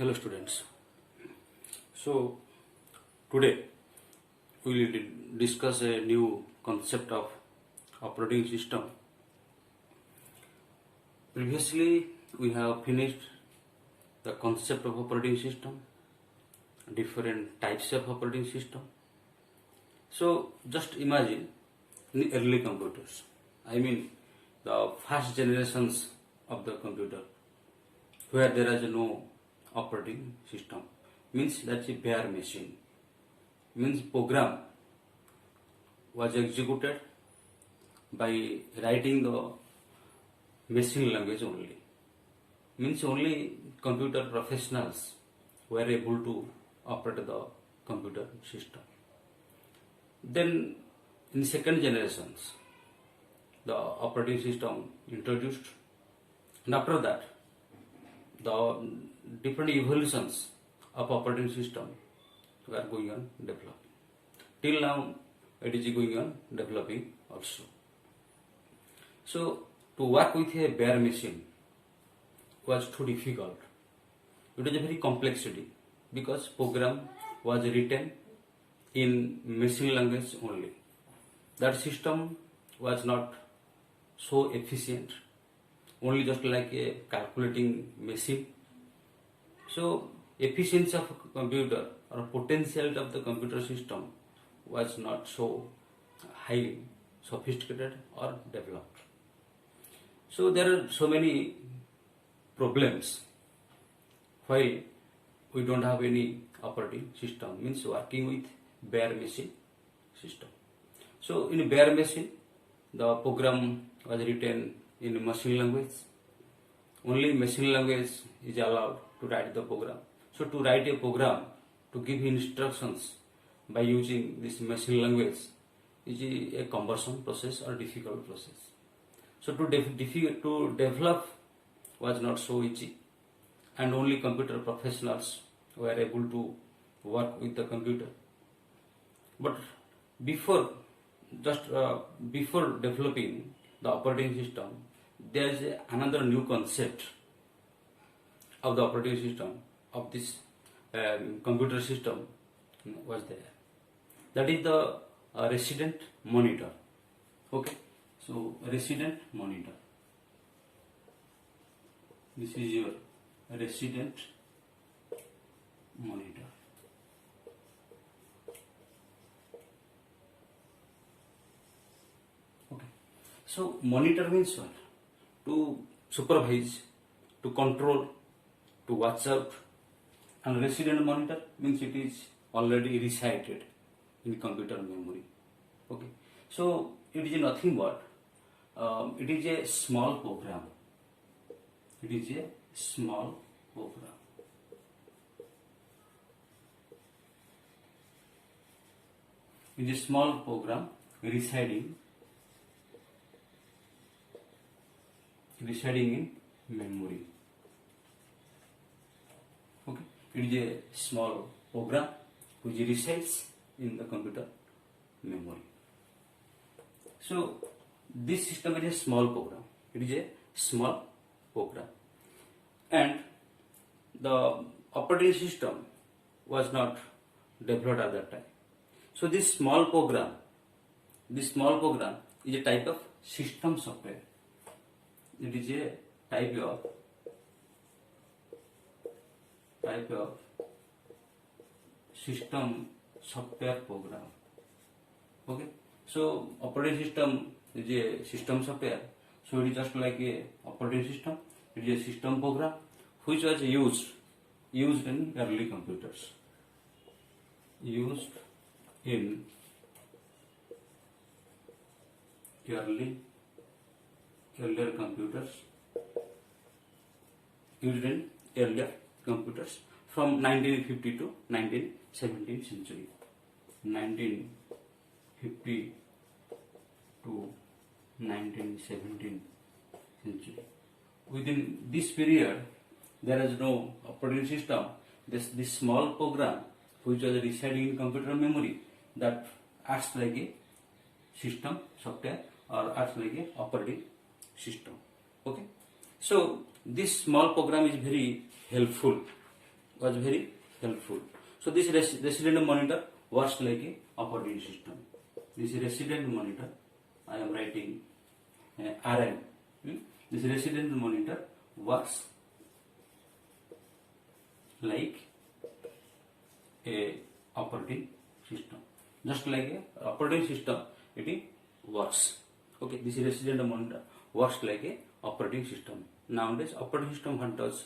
Hello students. So today we will discuss a new concept of operating system. Previously we have finished the concept of operating system, different types of operating system. So just imagine in the early computers, I mean the first generations of the computer where there is no operating system, means that's a bare machine, means program was executed by writing the machine language only, means only computer professionals were able to operate the computer system. Then in second generations the operating system introduced, and after that the different evolutions of operating system were going on developing. Till now it is going on developing also. So to work with a bare machine was too difficult. It was a very complexity because program was written in machine language only. That system was not so efficient, only just like a calculating machine. So efficiency of a computer or potentiality of the computer system was not so highly sophisticated or developed. So there are so many problems while we don't have any operating system, means working with bare machine system. So in bare machine the program was written in machine language. Only machine language is allowed to write the program. So to write a program, to give instructions by using this machine language is a cumbersome process or difficult process. So to develop was not so easy, and only computer professionals were able to work with the computer. But before developing the operating system, there is another new concept of the operating system of this computer system was there. That is the resident monitor. Okay, so resident monitor. This is your resident monitor. Okay, so monitor means what? To supervise, to control, to watch out, and resident monitor means it is already recited in computer memory. Okay, so it is nothing but it is a small program. It is a small program. It is a small program residing in memory. Okay, it is a small program which resides in the computer memory. So this system is a small program. It is a small program, and the operating system was not developed at that time. So this small program is a type of system software. It is a type of system software program. Okay, so operating system is a system software. So it is just like a operating system. It is a system program which was used in early computers. Used in earlier computers. Used in earlier computers from 1950 to 1917th century. 1950 to 1917th century. Within this period, there is no operating system. This small program which was residing in computer memory that acts like a system software or acts like a operating system. Okay, so this small program is very helpful was very helpful. So this resident monitor works like a operating system. This resident monitor, I am writing RM. This resident monitor works like a operating system. Just like a operating system, it works. Okay, this resident monitor works like a operating system. Nowadays, operating system, what does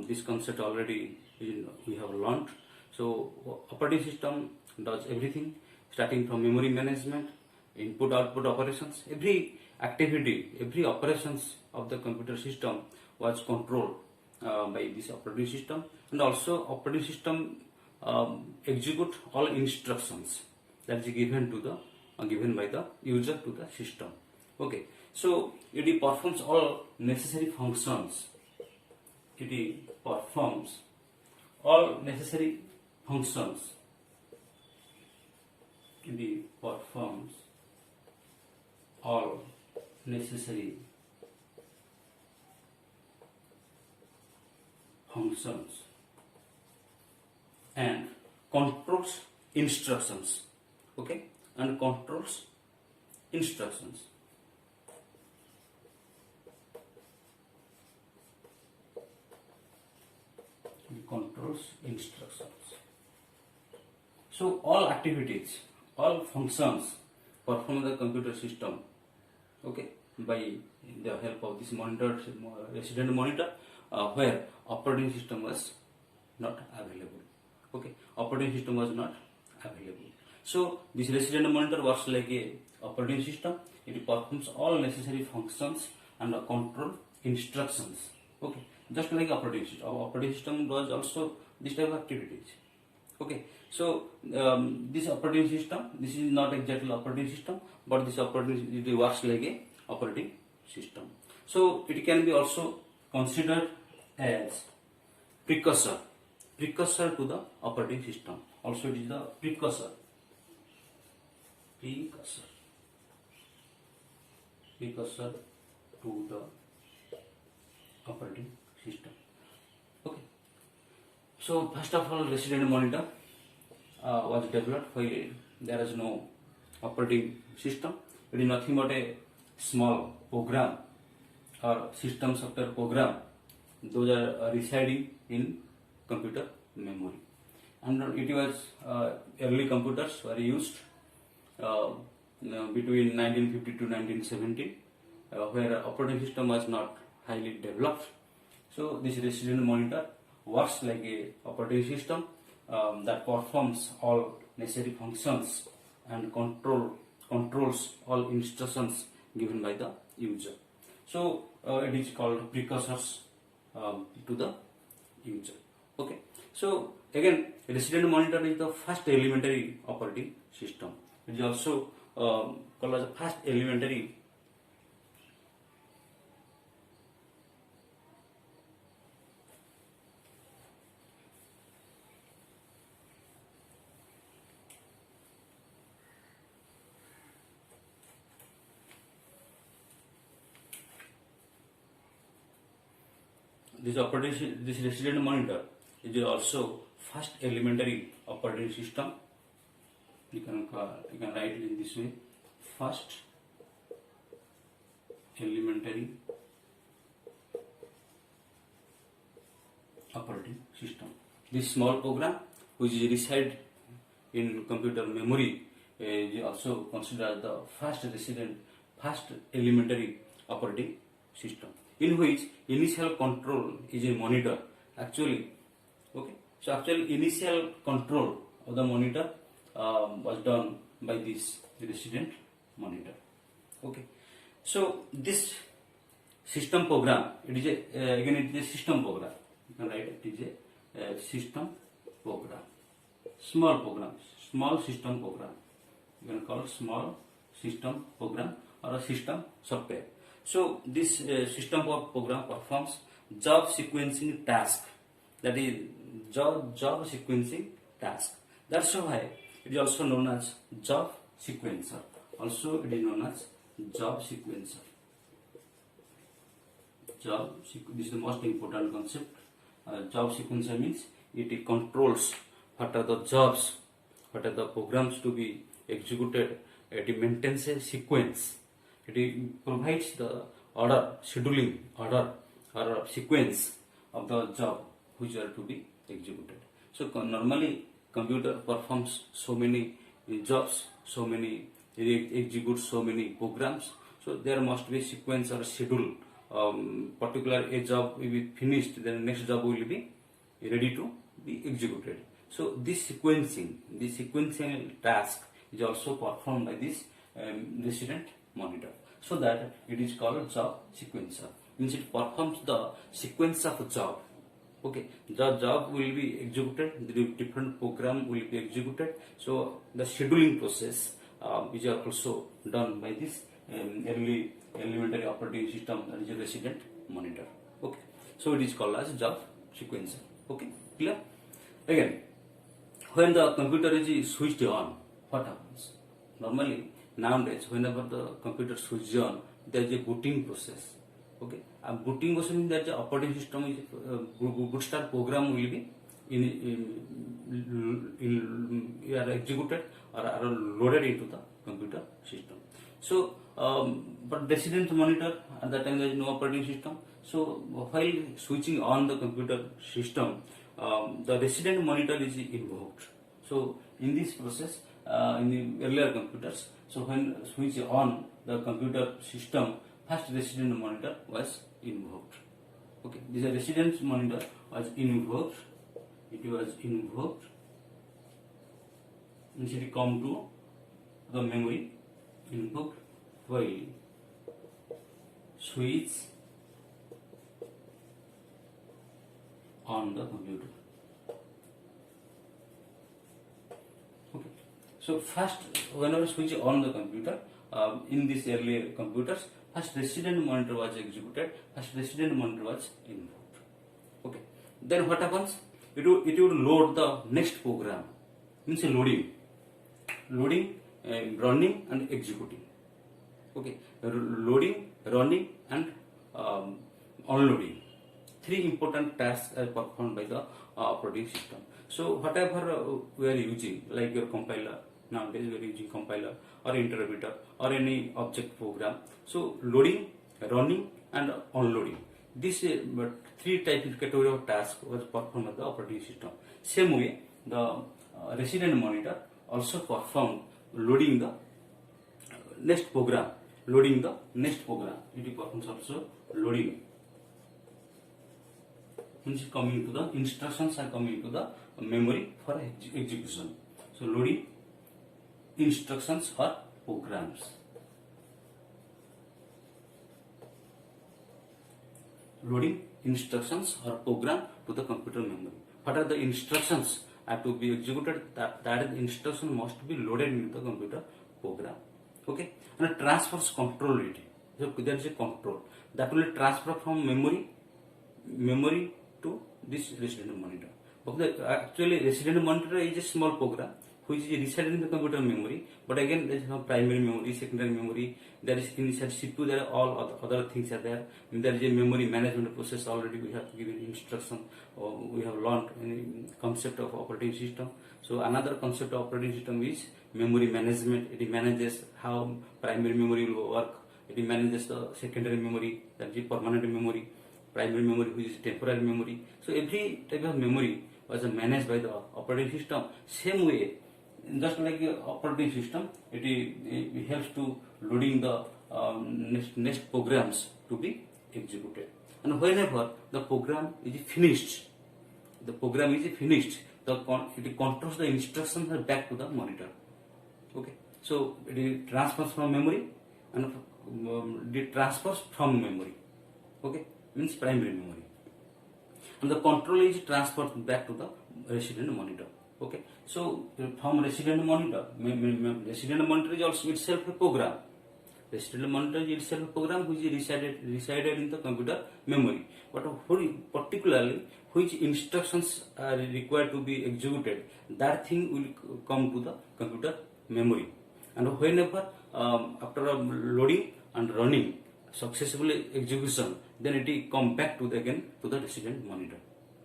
this concept already we have learned. So operating system does everything, starting from memory management, input output operations. Every activity, every operations of the computer system was controlled by this operating system, and also operating system execute all instructions that is given to the given by the user to the system. Okay, so it performs all necessary functions. It performs all necessary functions. It performs all necessary functions and controls instructions. Okay, and controls instructions. It controls instructions. So all activities, all functions performed by the computer system, okay, by the help of this monitor, resident monitor, where operating system was not available. Okay, operating system was not available. So this resident monitor works like a operating system. It performs all necessary functions and control instructions. Okay, just like operating system. Our operating system does also this type of activities. Okay, so this operating system, this is not exactly operating system, but this operating it works like a operating system. So it can be also considered as precursor to the operating system. Also, it is the precursor to the operating system. Okay. So first of all, resident monitor was developed while there is no operating system. It is nothing but a small program or system software program. Those are residing in computer memory, and it was early computers were used between 1950 to 1970, where operating system was not highly developed. So this resident monitor works like a operating system that performs all necessary functions and controls all instructions given by the user. So it is called precursors to the user. Okay. So again, resident monitor is the first elementary operating system. It is also called as the first elementary this resident monitor is also first elementary operating system. You can write it in this way: first elementary operating system. This small program, which is reside in computer memory, is also considered the first elementary operating system, in which initial control is a monitor. Actually, okay. So actually, initial control of the monitor was done by this resident monitor. Okay. So this system program, it is again it is a system program. You can write it is a system program, small system program. You can call it small system program or a system software. So this system program performs job sequencing task. That is job sequencing task. That's why it is also known as job sequencer. Also, it is known as job sequencer. This is the most important concept. Job sequencer means it controls what are the jobs, what are the programs to be executed. It maintains a sequence. It provides the order, scheduling order or sequence of the job which are to be executed. So normally computer performs so many jobs, so many executes so many programs. So there must be sequence or schedule. Particular a job will be finished, then next job will be ready to be executed. So this sequential task is also performed by this resident monitor. So that it is called job sequencer. Means it performs the sequence of a job. Okay, the job will be executed, the different program will be executed. So the scheduling process is also done by this early elementary operating system, that is a resident monitor. Okay, so it is called as job sequencer. Okay, clear? Again, when the computer is switched on, what happens? Normally nowadays, whenever the computer switches on, there is a booting process. Okay, a booting process means that the operating system is bootstrap program will be executed or loaded into the computer system. So, but resident monitor, at that time there is no operating system. So while switching on the computer system, the resident monitor is invoked. So in this process, in the earlier computers, so when switch on the computer system, first resident monitor was invoked. Okay, this resident monitor was invoked. It was invoked. Means it come to the memory invoked while switch on the computer. Okay, so first whenever switch on the computer, in these earlier computers, first resident monitor was executed, first resident monitor was invoked. Okay, then what happens? It would load the next program. Means loading, running and executing. Okay, loading, running and unloading. Three important tasks are performed by the operating system. So whatever we are using, like your compiler, nowadays we are using compiler or interpreter or any object program. So loading, running and unloading. This three category of tasks was performed by the operating system. Same way, the resident monitor also performed loading the next program. It performs also loading. Means coming to the instructions are coming to the memory for execution. So loading instructions or programs. Loading instructions or program to the computer memory. What are the instructions are to be executed? That instruction must be loaded into the computer program. Okay, and it transfers control it. So there is a control that will transfer from memory to this resident monitor. Okay, actually resident monitor is a small program which is resided in the computer memory, but again there is no primary memory, secondary memory, there is inside CPU, there are all other things are there. There is a memory management process already. We have given instruction, or we have learned a concept of operating system. So another concept of operating system is memory management. It manages how primary memory will work. It manages the secondary memory, that is permanent memory, primary memory which is temporary memory. So every type of memory was managed by the operating system. Same way, just like the operating system, it helps to loading the next programs to be executed. And whenever the program is finished, it controls the instructions back to the monitor. Okay, so it transfers from memory and it transfers from memory. Okay, means primary memory, and the control is transferred back to the resident monitor. Okay, so from resident monitor is also itself a program. Resident monitor is itself a program which is resided in the computer memory. But particularly which instructions are required to be executed, that thing will come to the computer memory. And whenever after loading and running successfully execution, then it will come back to the resident monitor.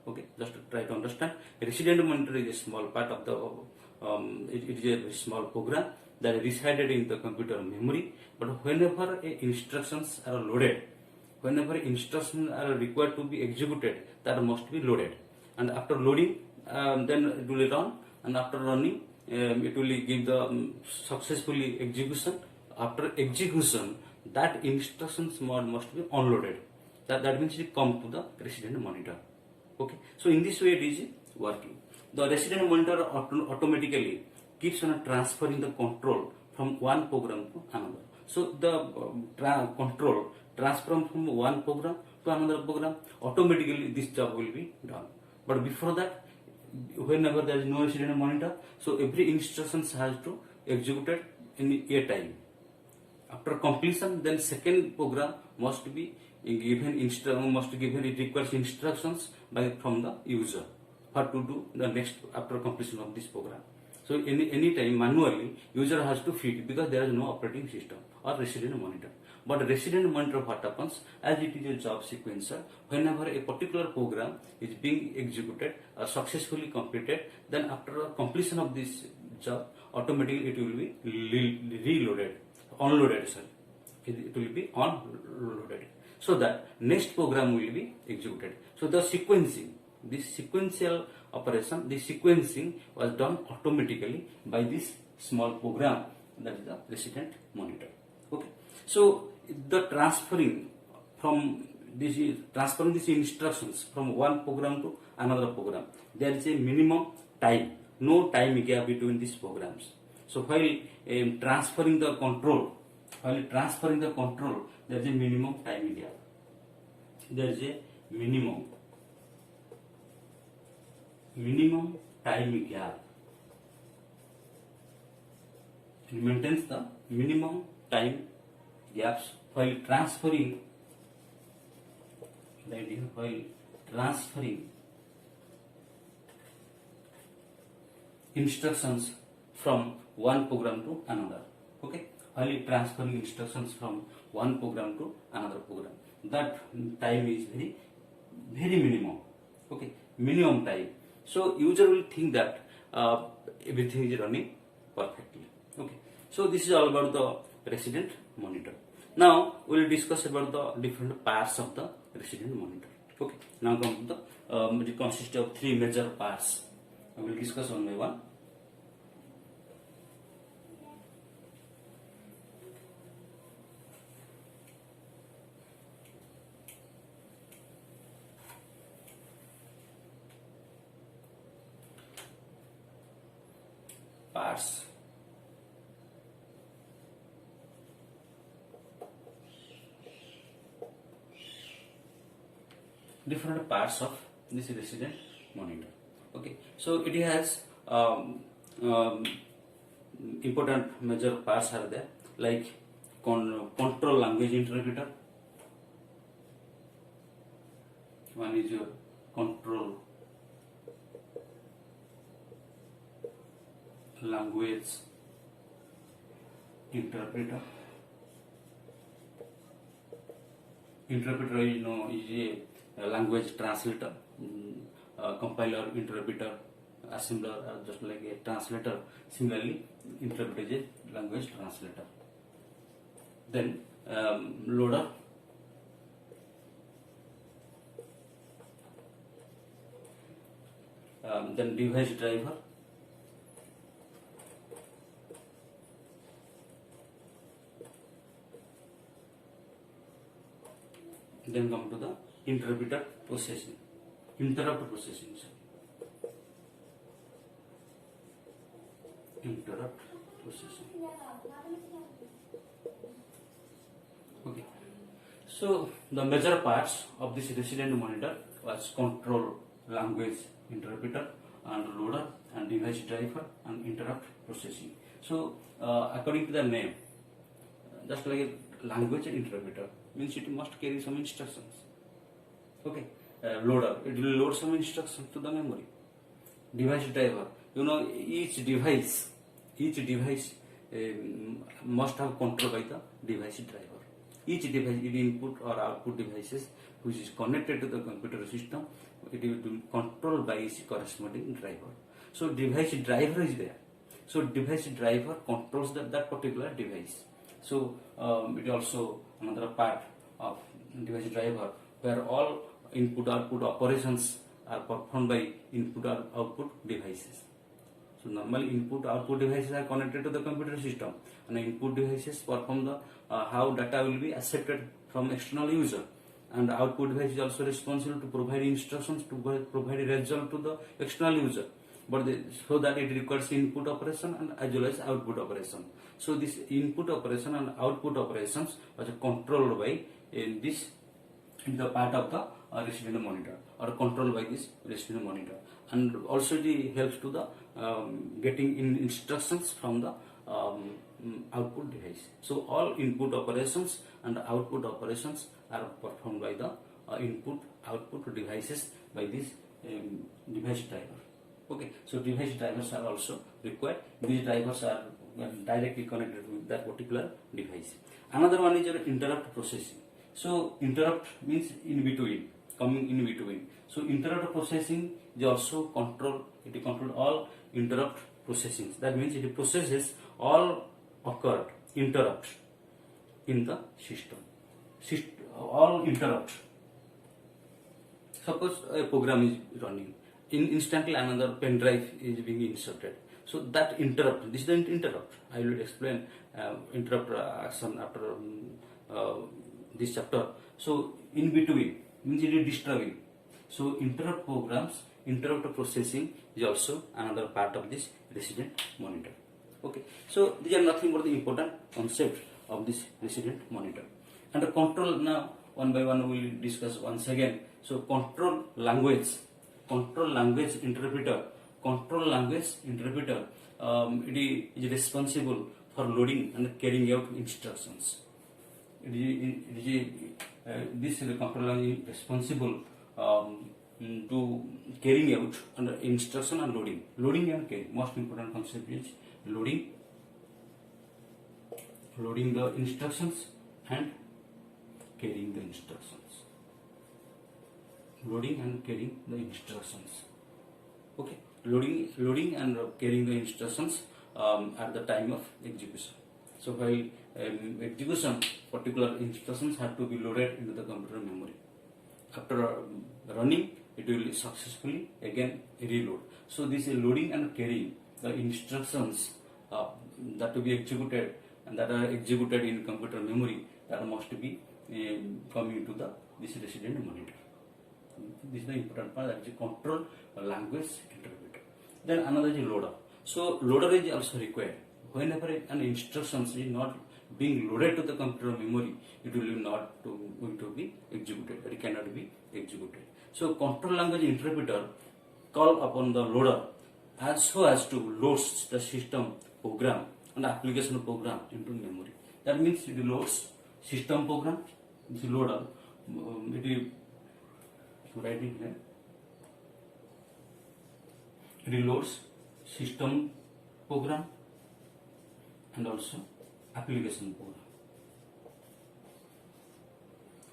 Okay, just try to understand. Resident monitor is a small part of the it is a very small program that is resided in the computer memory. But whenever instructions are loaded, whenever instructions are required to be executed, that must be loaded. And after loading, then it will run, and after running, it will give the successfully execution. After execution, that instructions must be unloaded. That means it come to the resident monitor. Okay, so in this way it is working. The resident monitor automatically keeps on transferring the control from one program to another. So the control transfer from one program to another program, automatically this job will be done. But before that, whenever there is no resident monitor, so every instructions has to executed in a time. After completion, then second program must be given it requires instructions from the user what to do the next after completion of this program. So any time manually user has to feed because there is no operating system or resident monitor. But resident monitor, what happens, as it is a job sequencer, whenever a particular program is being executed or successfully completed, then after completion of this job, automatically it will be unloaded. It will be unloaded, so that next program will be executed. So the sequencing, this sequential operation, the sequencing was done automatically by this small program, that is the resident monitor. Okay, so the transferring these instructions from one program to another program, there is a minimum time, no time gap between these programs. So while transferring the control, there is a minimum time gap. There is a minimum time gap. It maintains the minimum time gaps while transferring instructions from one program to another. Okay, while transferring instructions from one program to another program, that time is very minimum. Okay, minimum time. So user will think that everything is running perfectly. Okay, so this is all about the resident monitor. Now we will discuss about the different parts of the resident monitor. Okay, now come to the it consists of three major parts. I will discuss one by one. Parts. Different parts of this resident monitor. Okay, so it has important major parts are there, like control language interpreter. One is your control language interpreter. Interpreter is a language translator, compiler, interpreter, assembler are just like a translator. Similarly, interpreter is a language translator. Then loader, then device driver, then come to the interpreter processing, interrupt processing. Okay, so the major parts of this resident monitor was control language interpreter and loader and device driver and interrupt processing. So according to the name, just like a language interpreter means it must carry some instructions. Okay, loader, it will load some instructions to the memory. Device driver, each device must have control by the device driver. Each device, it input or output devices which is connected to the computer system, it will be controlled by its corresponding driver. So device driver is there. So device driver controls that particular device. So it also another part of device driver where all input output operations are performed by input or output devices. So normally input output devices are connected to the computer system, and input devices perform the how data will be accepted from external user, and output device is also responsible to provide instructions to provide a result to the external user. But so that it requires input operation and as well as output operation. So this input operation and output operations was controlled by this the part of the resident monitor, or controlled by this resident monitor, and also it helps to the getting instructions from the output device. So all input operations and output operations are performed by the input output devices by this device driver. Okay, so device drivers are also required. These drivers are directly connected with that particular device. Another one is interrupt processing. So interrupt means in between, coming in between. So interrupt processing is also it control all interrupt processing. That means it processes all occurred interrupts in the system. All interrupts. Suppose a program is running, instantly another pen drive is being inserted. So that interrupt, this is the interrupt. I will explain interrupt action after this chapter. So in between means it is disturbing. So interrupt programs, interrupt processing is also another part of this resident monitor. Okay, so these are nothing but the important concept of this resident monitor. And the control, now one by one we will discuss once again. So control language interpreter. Control language interpreter, it is responsible for loading and carrying out instructions. This control language is responsible to carrying out instruction and loading. Loading and carrying. Most important concept is loading the instructions and carrying the instructions. Loading and carrying the instructions. Okay, loading and carrying the instructions at the time of execution. So while execution, particular instructions have to be loaded into the computer memory. After running, it will successfully again reload. So this is loading and carrying the instructions that to be executed and that are executed in computer memory, that must be coming to this resident monitor. This is the important part, that is control language interpreter. Then another is loader. So loader is also required. Whenever an instruction is not being loaded to the computer memory, it will not going to be executed. It cannot be executed. So control language interpreter call upon the loader as so as to load the system program and application program into memory. That means it loads system program. This loader, it is writing here. It loads system program and also application program.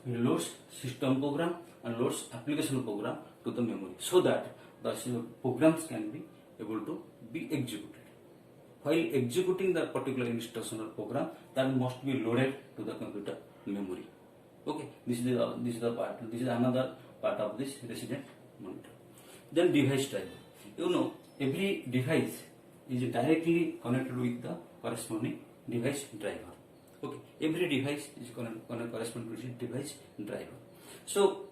It loads system program and loads application program to the memory, so that the programs can be able to be executed. While executing that particular instruction or program, that must be loaded to the computer memory. Okay, this is the part. This is another part of this resident monitor. Then device driver. Every device is directly connected with the corresponding device driver. Okay, every device is corresponding to the device driver. So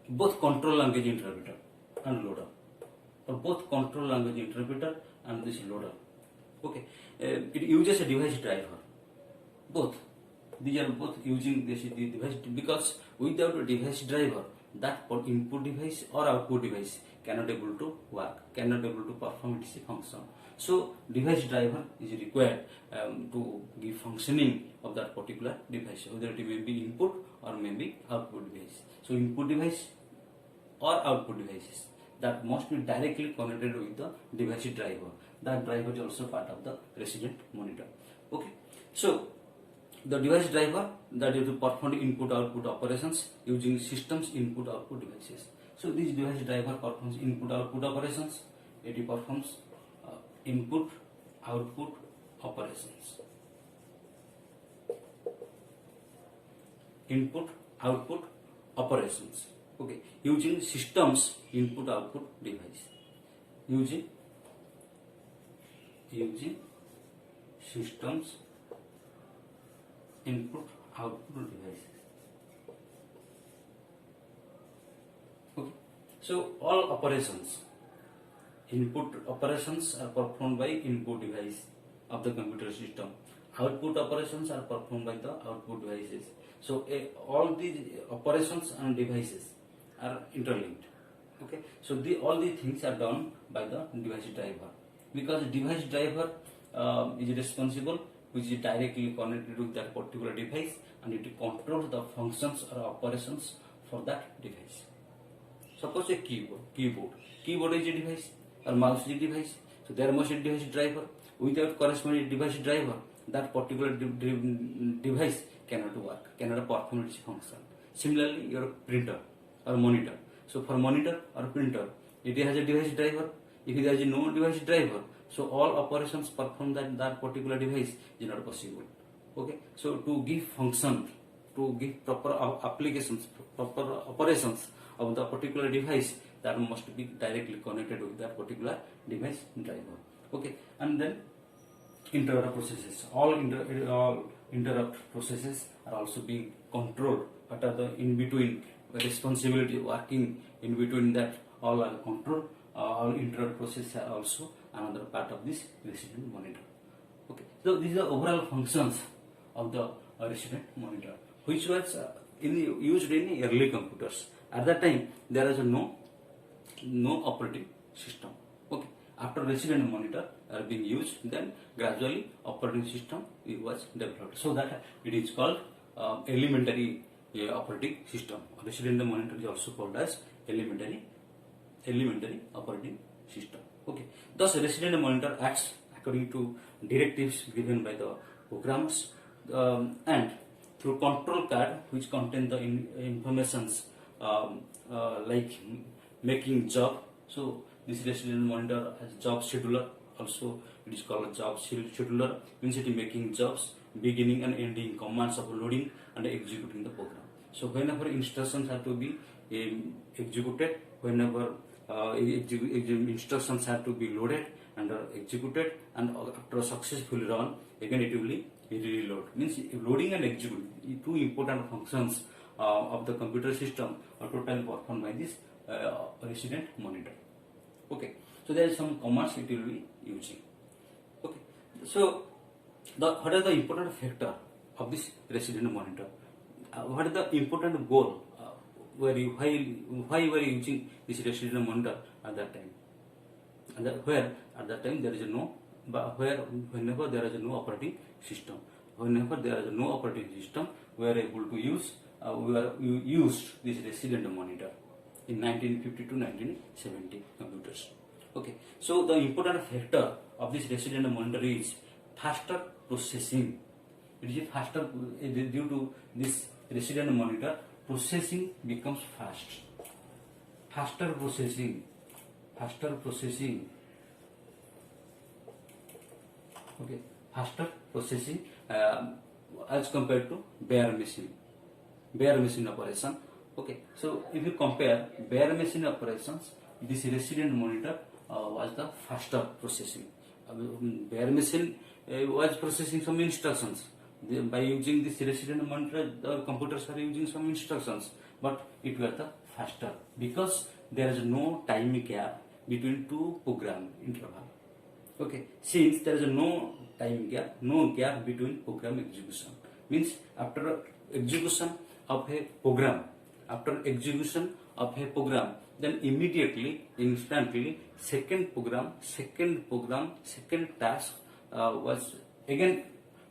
both control language interpreter and loader, or both control language interpreter and this loader. Okay, it uses a device driver. Both. These are both using this device, because without a device driver, that input device or output device cannot able to work, cannot able to perform its function. So device driver is required to give functioning of that particular device, whether it may be input or maybe output device. So input device or output devices, that must be directly connected with the device driver. That driver is also part of the resident monitor. Okay, so the device driver that is to perform input output operations using systems input output devices. So this device driver performs input output operations. It performs input output operations. Input output operations. Okay, using systems input output device. Using systems input output devices. Okay, so all operations, input operations are performed by input device of the computer system. Output operations are performed by the output devices. So all these operations and devices are interlinked. Okay, so all these things are done by the device driver, because device driver is responsible, which is directly connected with that particular device, and it controls the functions or operations for that device. Suppose a keyboard is a device, or mouse is a device. So there must be a device driver. Without corresponding device driver, that particular device cannot work, cannot perform its function. Similarly, your printer or monitor. So for monitor or printer, it has a device driver. If it has no device driver, so all operations performed that particular device is not possible. Okay, so to give function, to give proper applications, proper operations of the particular device, that must be directly connected with that particular device driver. Okay, and then interrupt processes. All interrupt processes are also being controlled. What are the in between responsibility working in between that? All are controlled. All interrupt processes are also another part of this resident monitor. Okay, so these are overall functions of the resident monitor, which was used in early computers. At that time, there was no operating system. Okay, after resident monitor are being used, then gradually operating system was developed. So that it is called elementary operating system. Resident monitor is also called as elementary operating system. Okay, thus resident monitor acts according to directives given by the programmers, and through control card which contain the informations like making job. So this resident monitor has job scheduler. Also it is called a job scheduler, means it is making jobs, beginning and ending commands of loading and executing the program. So whenever instructions have to be executed, whenever instructions have to be loaded and executed, and after successfully run, again it will reload. Means loading and executing, two important functions of the computer system are totally performed by this resident monitor. Okay, so there is some commands it will be using. Okay, so what are the important factor of this resident monitor? What is the important goal? Why were you using this resident monitor at that time? Where at that time there is whenever there is no operating system, whenever there is no operating system, we are able to use we used this resident monitor in 1950 to 1970 computers. Okay, so the important factor of this resident monitor is faster processing. It is faster due to this resident monitor. Processing becomes fast. Faster processing. Okay, faster processing as compared to bare machine operation. Okay, so if you compare bare machine operations, this resident monitor was the faster processing. Bare machine was processing some instructions. By using this resident monitor, the computers are using some instructions, but it was the faster because there is no time gap between two program interval. Okay, since there is no time gap, no gap between program execution, means after execution of a program, then immediately, instantly, second task was again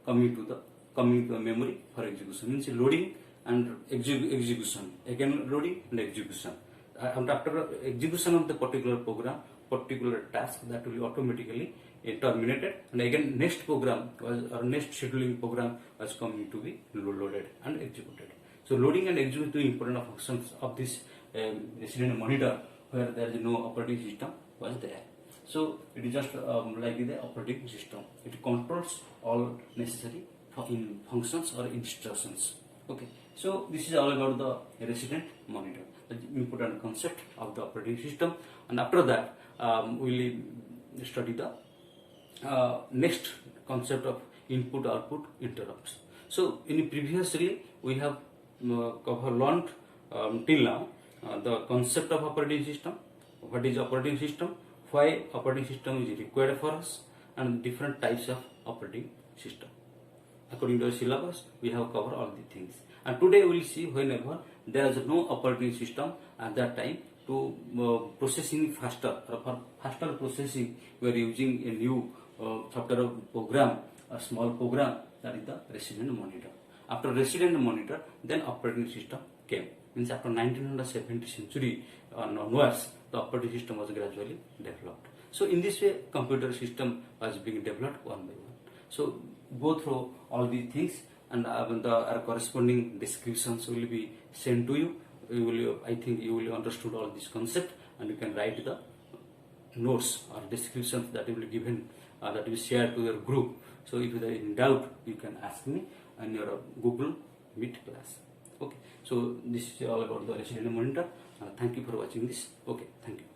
coming to the memory for execution. Means loading and execution, again loading and execution. And after execution of the particular program, particular task, that will automatically terminated, and again next program was, or next scheduling program was coming to be loaded and executed. So loading and executing important functions of this resident monitor where there is no operating system was there. So it is just like the operating system. It controls all necessary functions or instructions. Okay. So this is all about the resident monitor, the important concept of the operating system. And after that, we will study the next concept of input-output interrupts. So in previously we have learned till now the concept of operating system, what is operating system, why operating system is required for us, and different types of operating system. According to the syllabus, we have covered all the things. And today we will see whenever there is no operating system at that time, to processing faster, or for faster processing, we are using a new software program, a small program, that is the resident monitor. After resident monitor, then operating system came. Means after 1970 century onwards, the operating system was gradually developed. So in this way, computer system was being developed one by one. So go through all these things, and the corresponding descriptions will be sent to you. I think you will understood all this concept, and you can write the notes or descriptions that will be given, that will share to your group. So if you are in doubt, you can ask me in your Google Meet class. Okay. So this is all about the resident monitor. Thank you for watching this. Okay. Thank you.